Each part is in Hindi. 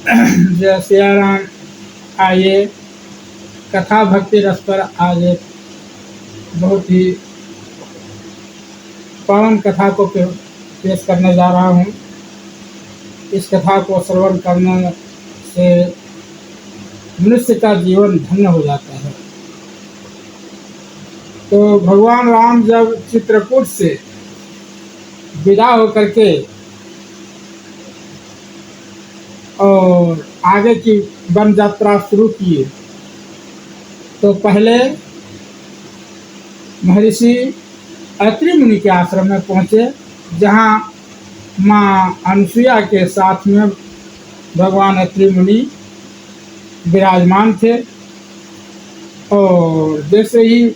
जय सिया राम। आइए कथा भक्ति रस पर आज एक बहुत ही पावन कथा को पेश करने जा रहा हूँ। इस कथा को श्रवण करने से मनुष्य का जीवन धन्य हो जाता है। तो भगवान राम जब चित्रकूट से विदा होकर के और आगे की वन यात्रा शुरू किए तो पहले महर्षि अत्रि मुनि के आश्रम में पहुँचे, जहाँ माँ अनुसुईया के साथ में भगवान अत्रि मुनि विराजमान थे। और जैसे ही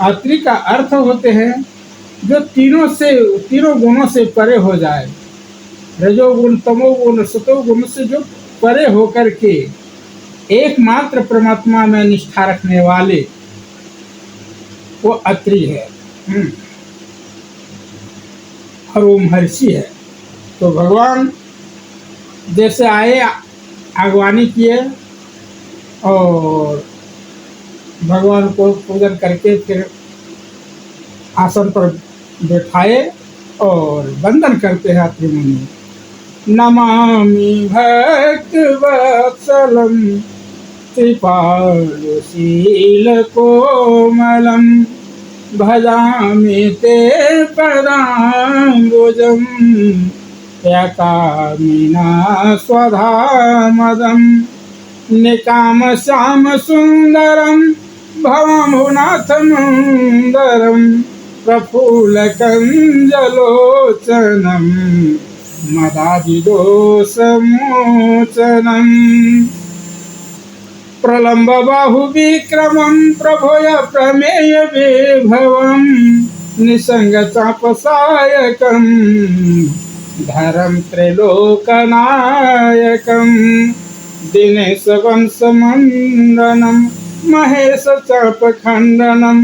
अत्रि का अर्थ होते हैं जो तीनों गुणों से परे हो जाए, रजोगुण तमोगुण सतोगुण से जो परे होकर के एकमात्र परमात्मा में निष्ठा रखने वाले वो अत्रि है और वो महर्षि है। तो भगवान जैसे आए आगवानी किए और भगवान को पूजन करके फिर आसन पर बैठाए और वंदन करते हैं अत्रि मुनि। नमामि भक्त वत्सलम कृपालुशील कोमलम भजामि ते पदाम्बुजं यकामिना स्वधामदं निकाम श्याम सुंदरम भवमुनाथमुंदरम प्रफुल्लकंजलोचनं मदादिदोषमोचनं प्रलम्ब बाहुविक्रमं प्रभोय प्रमेय विभवं निसंग चापसायकं धरं त्रैलोकनायकं दिनेश वंशमंडनं महेश चापखंडनं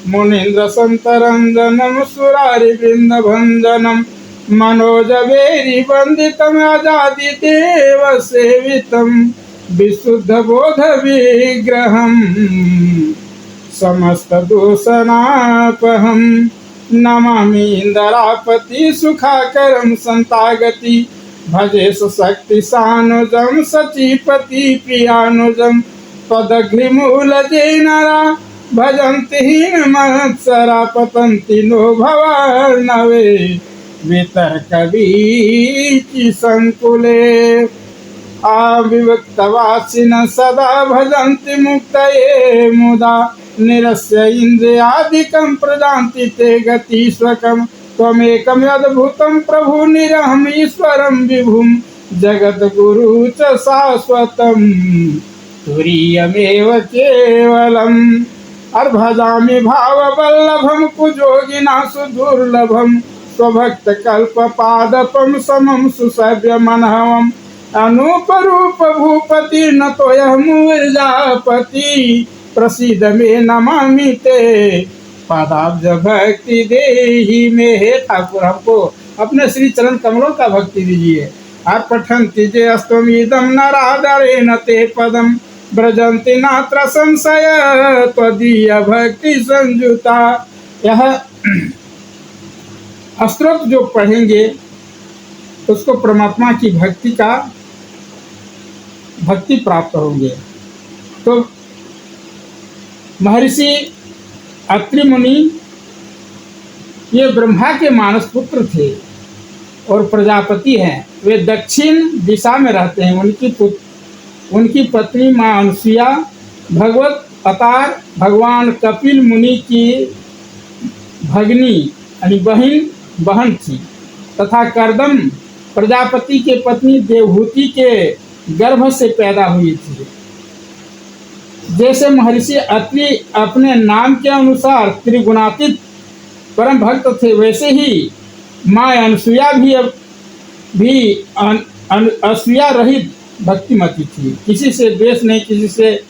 मुनीन्द्र संतरंजनं सुरारिवृंदभंजनं मनोजवेरी वंदितम् अजादिदेव सेवितं विशुद्ध बोध विग्रहं समस्त दोषनापहं नमामि इंद्रापति सुखाकरं संतागति भजेश शक्ति सानुजं सचीपति प्रियानुजं पदघ्रिमूलजे नरा भजन्ति हीनमत्सरा पतन्ति नो भवार्णवे वितर्कवीचि संकुले अविभक्तवासिनः सदा भजन्ति मुक्तये मुदा निरस्य इन्द्रियादिकं प्रजान्ति ते गतिस्वकं त्वमेकं यद्भुतं प्रभु निरहम् ईश्वरं विभुं जगद्गुरु च शाश्वतं तुरीयमेव केवलम् और भजामि भाववल्लभं कुजोगिना सुदुर्लभं स्वभक्तकल्पपादपं समं सुसव्यमनहम् अनूपरूप भूपति न तोयमुर्जापति प्रसीद मे नमामि ते पादाब्ज भक्ति देहि मे। हे ठाकुर, हमको अपने श्री चरण कमलों का भक्ति दीजिए। और पठन्ति जे अस्त्वमिदं नरादरेण ते पदं ब्रजन्ति नात्र संशय त्वदीय भक्ति संयुता। यह स्तोत्र जो पढ़ेंगे उसको परमात्मा की भक्ति प्राप्त होंगे। तो महर्षि अत्रि मुनि ये ब्रह्मा के मानस पुत्र थे और प्रजापति हैं। वे दक्षिण दिशा में रहते हैं। उनकी पत्नी माँ अनुसुईया भगवत अवतार भगवान कपिल मुनि की भगिनी यानी बहन थी तथा कर्दम प्रजापति के पत्नी देवहूति के गर्भ से पैदा हुई थी। जैसे महर्षि अत्रि अपने नाम के अनुसार त्रिगुणातीत परम भक्त थे, वैसे ही माँ अनुसुईया भी असूया रहित भक्तिमती थी। किसी से द्वेष नहीं, किसी से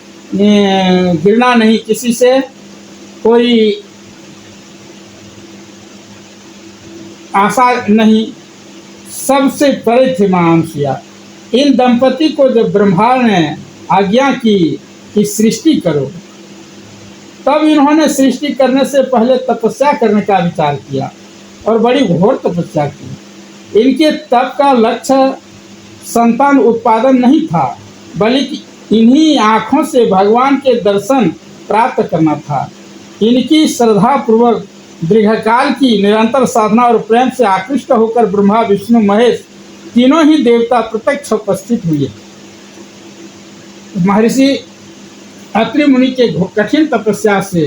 घृणा नहीं, किसी से कोई आशा नहीं, सबसे परे थे माँ अनुसुईया। इन दंपति को जब ब्रह्मा ने आज्ञा की कि सृष्टि करो, तब इन्होंने सृष्टि करने से पहले तपस्या करने का विचार किया और बड़ी घोर तपस्या की। इनके तप का लक्ष्य संतान उत्पादन नहीं था, बल्कि इन्हीं आँखों से भगवान के दर्शन प्राप्त करना था। इनकी श्रद्धा पूर्वक दीर्घकाल की निरंतर साधना और प्रेम से आकृष्ट होकर ब्रह्मा विष्णु महेश तीनों ही देवता प्रत्यक्ष उपस्थित हुए। महर्षि अत्रि मुनि के कठिन तपस्या से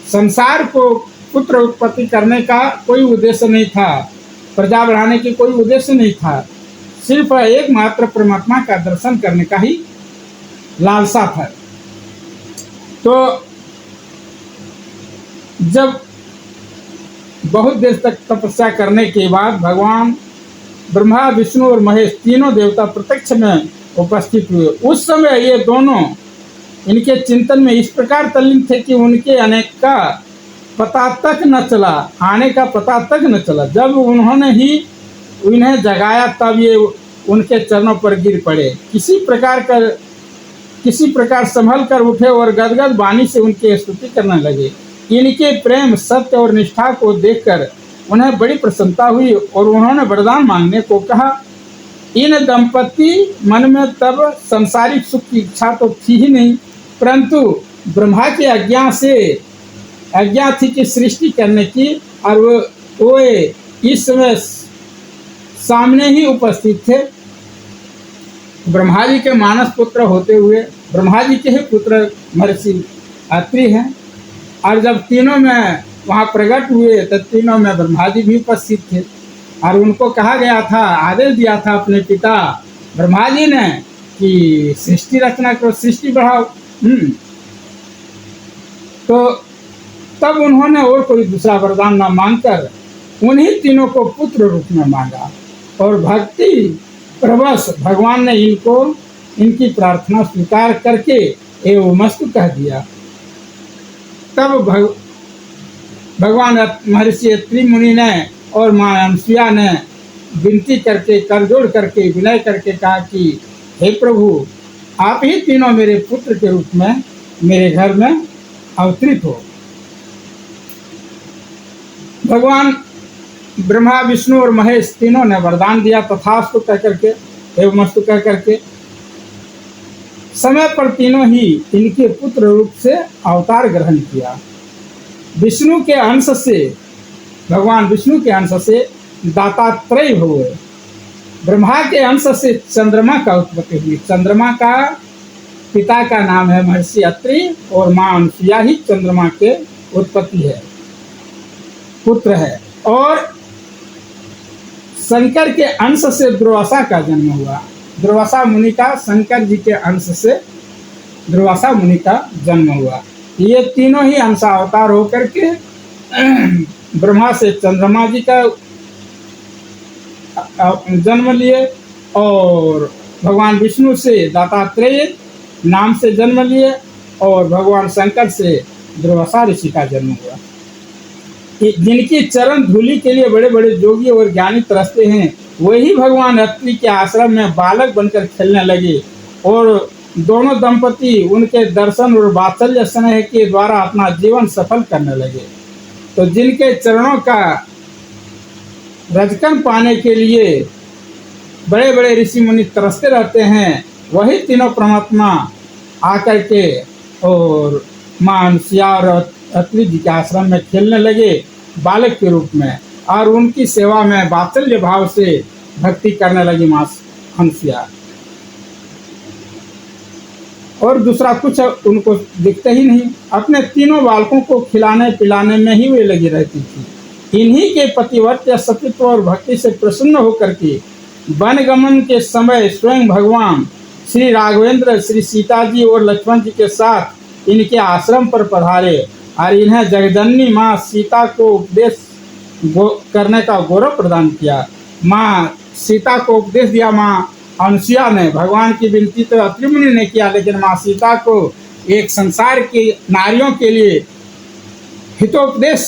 संसार को पुत्र उत्पत्ति करने का कोई उद्देश्य नहीं था, प्रजा बढ़ाने की कोई उद्देश्य नहीं था, सिर्फ एकमात्र परमात्मा का दर्शन करने का ही लालसा था। तो जब बहुत देर तक तपस्या करने के बाद भगवान ब्रह्मा विष्णु और महेश तीनों देवता प्रत्यक्ष में उपस्थित हुए। उस समय ये दोनों इनके चिंतन में इस प्रकार तल्लीन थे कि उनके अनेक का पता तक न चला, आने का पता तक न चला। जब उन्होंने ही उन्हें जगाया तब ये उनके चरणों पर गिर पड़े। किसी प्रकार संभल कर उठे और गदगद वाणी से उनकी स्तुति करने लगे। इनके प्रेम, सत्य और निष्ठा को देखकर उन्हें बड़ी प्रसन्नता हुई और उन्होंने वरदान मांगने को कहा। इन दंपति मन में तब संसारिक सुख की इच्छा तो थी ही नहीं, परंतु ब्रह्मा की आज्ञा थी कि सृष्टि करने की, और वो इस समय सामने ही उपस्थित थे। ब्रह्मा जी के मानस पुत्र होते हुए ब्रह्मा जी के ही पुत्र महर्षि अत्रि हैं, और जब तीनों में वहाँ प्रकट हुए तो तीनों में ब्रह्मा जी भी उपस्थित थे, और उनको कहा गया था, आदेश दिया था अपने पिता ब्रह्मा जी ने कि सृष्टि रचना करो, सृष्टि बढ़ाओ। तो तब उन्होंने और कोई दूसरा वरदान न मांगकर उन्हीं तीनों को पुत्र रूप में मांगा, और भक्ति प्रवश भगवान ने इनकी प्रार्थना स्वीकार करके एवं मस्तु कह दिया। तब भगवान महर्षि अत्रि मुनि ने और माँ अनसुया ने विनती करके, करजोड़ करके, विनय करके कहा कि हे प्रभु, आप ही तीनों मेरे पुत्र के रूप में मेरे घर में अवतरित हो। भगवान ब्रह्मा विष्णु और महेश तीनों ने वरदान दिया। तथास्तु कह करके, एवं मस्तु कह करके समय पर तीनों ही इनके पुत्र रूप से अवतार ग्रहण किया। विष्णु के अंश से, भगवान विष्णु के अंश से दातात्रेय हुए। ब्रह्मा के अंश से चंद्रमा का उत्पत्ति हुई। चंद्रमा का पिता का नाम है महर्षि अत्रि और माँ अनसुया ही चंद्रमा के उत्पत्ति है, पुत्र है। और शंकर के अंश से दुर्वासा का जन्म हुआ। दुर्वासा मुनि का शंकर जी के अंश से दुर्वासा मुनि का जन्म हुआ। ये तीनों ही अंशावतार होकर के ब्रह्मा से चंद्रमा जी का जन्म लिए, और भगवान विष्णु से दातात्रेय नाम से जन्म लिए, और भगवान शंकर से दुर्वासा ऋषि का जन्म हुआ। जिनकी चरण धूलि के लिए बड़े बड़े योगी और ज्ञानी तरसते हैं, वही भगवान अत्रि के आश्रम में बालक बनकर खेलने लगे, और दोनों दंपति उनके दर्शन और वात्सल्य स्नेह के द्वारा अपना जीवन सफल करने लगे। तो जिनके चरणों का रजकन पाने के लिए बड़े बड़े ऋषि मुनि तरसते रहते हैं, वही तीनों परमात्मा आकर के और माँ अनसुया और अत्रि जी के आश्रम में खेलने लगे बालक के रूप में, और उनकी सेवा में वात्सल्य भाव से भक्ति करने लगी माँ अनसुया। और दूसरा कुछ उनको दिखते ही नहीं। अपने तीनों बालकों को खिलाने पिलाने में ही वे लगी रहती थी। इन्हीं के पतिव्रत्य सतीत्व और भक्ति से प्रसन्न होकर के वनगमन के समय स्वयं भगवान श्री राघवेंद्र, श्री सीता जी और लक्ष्मण जी के साथ इनके आश्रम पर पधारे, और इन्हें जगदन्नी माँ सीता को उपदेश करने का गौरव प्रदान किया। माँ सीता को उपदेश दिया माँ अनसुया ने। भगवान की विनती तो अत्रि मुनि ने किया, लेकिन माँ सीता को एक संसार की नारियों के लिए हितोपदेश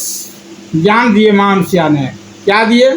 ज्ञान दिए माँ अनसुया ने। क्या दिए?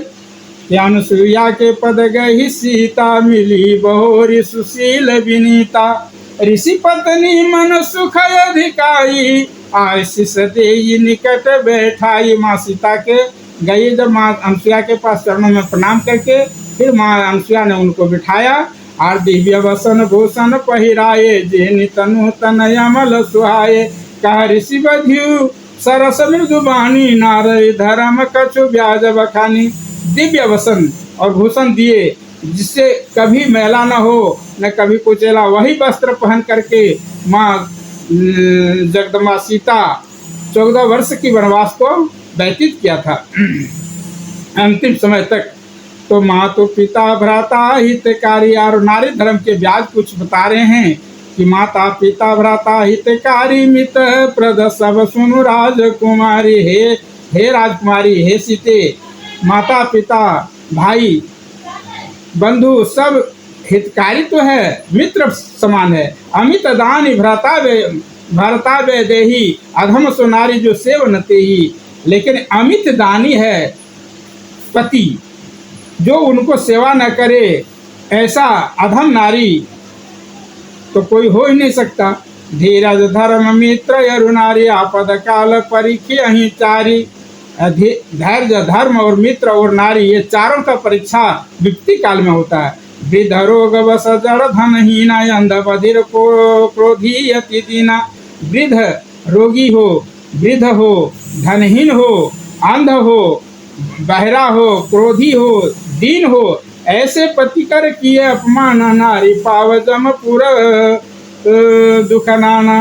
अनुसुईया के पद गई सीता, मिली बहुरी सुशील विनीता। ऋषि पत्नी मन सुख अधिकाई, आशीष देई निकट बैठाई। माँ सीता के गई जब माँ अनुसुईया के पास चरणों में प्रणाम करके, फिर माँ अनुसुईया ने उनको बिठाया और दिव्य वसन भूषण पहिराए, जेनि तनु तन अमल सुहाए। कह ऋषि बधियु सरस मृदु बानी, नारद धर्म कछु ब्याज बखानी। दिव्य वसन और भूषण दिए, जिससे कभी मैला न हो न कभी कुचेला। वही वस्त्र पहन करके माँ जगदम्बा सीता 14 वर्ष की वनवास को व्यतीत किया था अंतिम समय तक। तो मातु पिता भ्राता हितकारी, और नारी धर्म के ब्याज कुछ बता रहे हैं कि माता पिता भ्राता हितकारी, मित प्रद सब सुनु राजकुमारी। हे राजकुमारी, हे सीते, माता पिता भाई बंधु सब हितकारी तो है, मित्र समान है। अमित दानी भ्राता वे देही, अधम सो नारी जो सेवनते ही। लेकिन अमित दानी है पति, जो उनको सेवा न करे, ऐसा अधम नारी तो कोई हो ही नहीं सकता। धीरज धर्म मित्र यरु नारी, आपद काल परीक्षे अहि चारी। धैर्य धर्म और मित्र और नारी, ये चारों का परीक्षा विपत्ति काल में होता है। वृद्ध रोग बस जड़ धनहीना, अंध बधिर को क्रोधी अति दीना। वृद्ध रोगी हो, वृद्ध हो, धनहीन हो, अंध हो, बहरा हो, क्रोधी हो, दीन हो, ऐसे पति कर किए अपमान। नारी पाव जम पुर दुख नाना,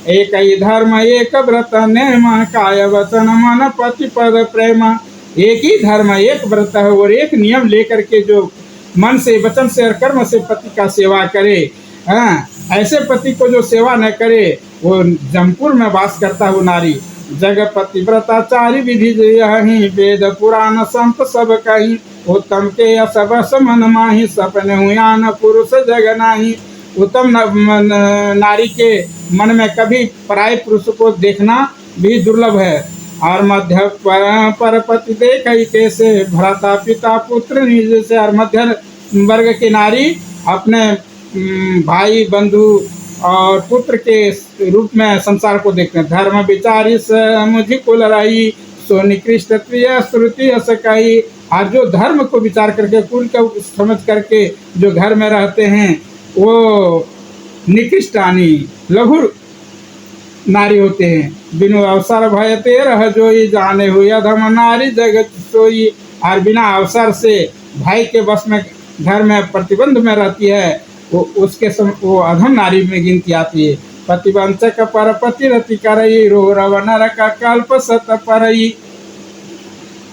एक ही धर्म एक व्रत नेम, काय वचन मन पति पद प्रेम। एक ही धर्म एक व्रत है और एक नियम लेकर के जो मन से वचन से और कर्म से पति का सेवा करे, ऐसे पति को जो सेवा न करे वो जमपुर में वास करता है वो नारी। जगपति व्रताचारी विधि यही, वेद पुराण संत सब कही। उत्तम के सब मन माही, सपने हुआन पुरुष जग नाही। उत्तम नारी के मन में कभी पराय पुरुष को देखना भी दुर्लभ है। और मध्य पर पति देख कैसे, भ्राता पिता पुत्र निज से। और मध्य वर्ग की नारी अपने भाई बंधु और पुत्र के रूप में संसार को देखते हैं। धर्म विचारी मुझी कुल रही, सो निकृष्ट प्रिय श्रुति अस कही। और जो धर्म को विचार करके, कुल को समझ करके जो घर में रहते हैं, वो निकृष्ट यानी लघु नारी होते हैं। बिनु अवसर भयते रह जोई, जाने हुई अधम नारी जगत सोई। और बिना अवसर से भय के बस में घर में प्रतिबंध में रहती है, वो अधम नारी में गिनती आती है। पतिवंचक पर पति रति करई, रो रव नरक कल्प सत परई।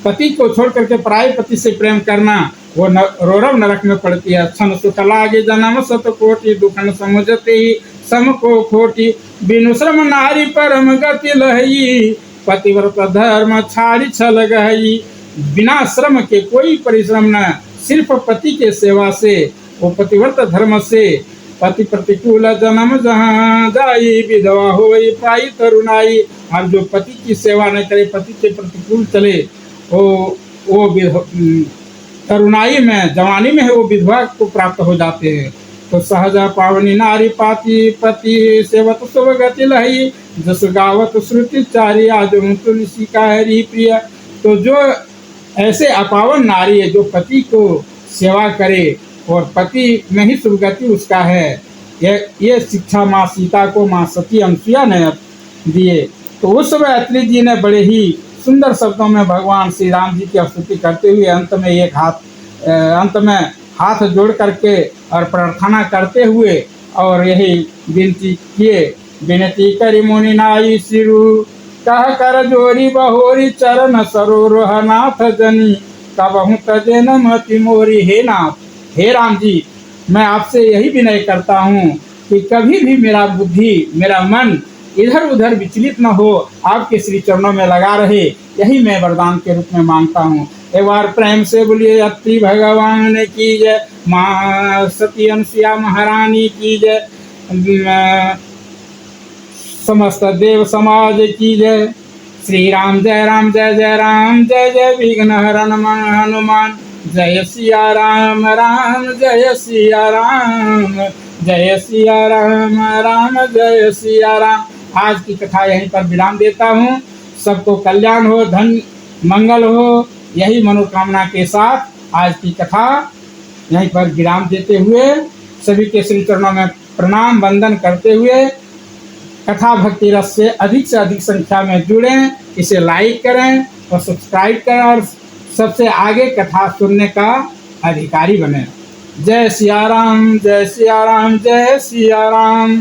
पति को छोड़ करके पराये पति से प्रेम करना वो रोरव नरक में पड़ती है। क्षण सुख लागे जन्म सत कोटि, दुखन समुझते ही सम को खोटी। बिनु श्रम नारी परम गति लहई, पतिव्रत धर्म छाड़ी छल गई। बिना श्रम के कोई परिश्रम न, सिर्फ पति के सेवा से, वो पतिव्रत धर्म से। पति प्रतिकूल जन्म जहाँ जाई, विधवा होई पाई तरुणाई। और जो पति की सेवा न करे, पति के प्रतिकूल चले, वो तरुणाई में, जवानी में है वो विधवा को प्राप्त हो जाते हैं। तो सहजा पावनी नारी पाती, पति सेवत शुभ गति लही। जस गावत श्रुति चारी, आज तुलसी का हरि प्रिय। तो जो ऐसे अपावन नारी है, जो पति को सेवा करे और पति में ही शुभ गति उसका है, ये शिक्षा माँ सीता को माँ सती अनुसुईया ने दिए। तो उस समय अत्रि जी ने बड़े ही सुंदर शब्दों में भगवान श्री राम जी की स्तुति करते हुए अंत में हाथ जोड़ करके और प्रार्थना करते हुए और यही विनती किए। विनती करी मुनि नाई सिरु, कह कर जोरी बहोरी, चरण सरोह नाथ जनी, कबहु तजे न मति मोरी। हे नाथ, हे राम जी, मैं आपसे यही विनय करता हूँ कि कभी भी मेरा बुद्धि, मेरा मन इधर उधर विचलित न हो, आपके श्री चरणों में लगा रहे, यही मैं वरदान के रूप में मांगता हूँ। एक बार प्रेम से बोलिए अत्रि भगवान की जय, माँ सती अनुसुईया महारानी की जय, समस्त देव समाज की जय। श्री राम जय राम, जय जय राम, जय जय विघ्न हरण हनुमान। जय सिया राम राम जय सिया राम, जय सिया राम राम जय सिया राम। आज की कथा यहीं पर विराम देता हूँ। सबको कल्याण हो, धन मंगल हो, यही मनोकामना के साथ आज की कथा यहीं पर विराम देते हुए सभी के श्री चरणों में प्रणाम वंदन करते हुए कथा भक्ति रस से अधिक संख्या में जुड़ें, इसे लाइक करें और सब्सक्राइब करें और सबसे आगे कथा सुनने का अधिकारी बने। जय सिया राम जय सिया राम जय सिया राम।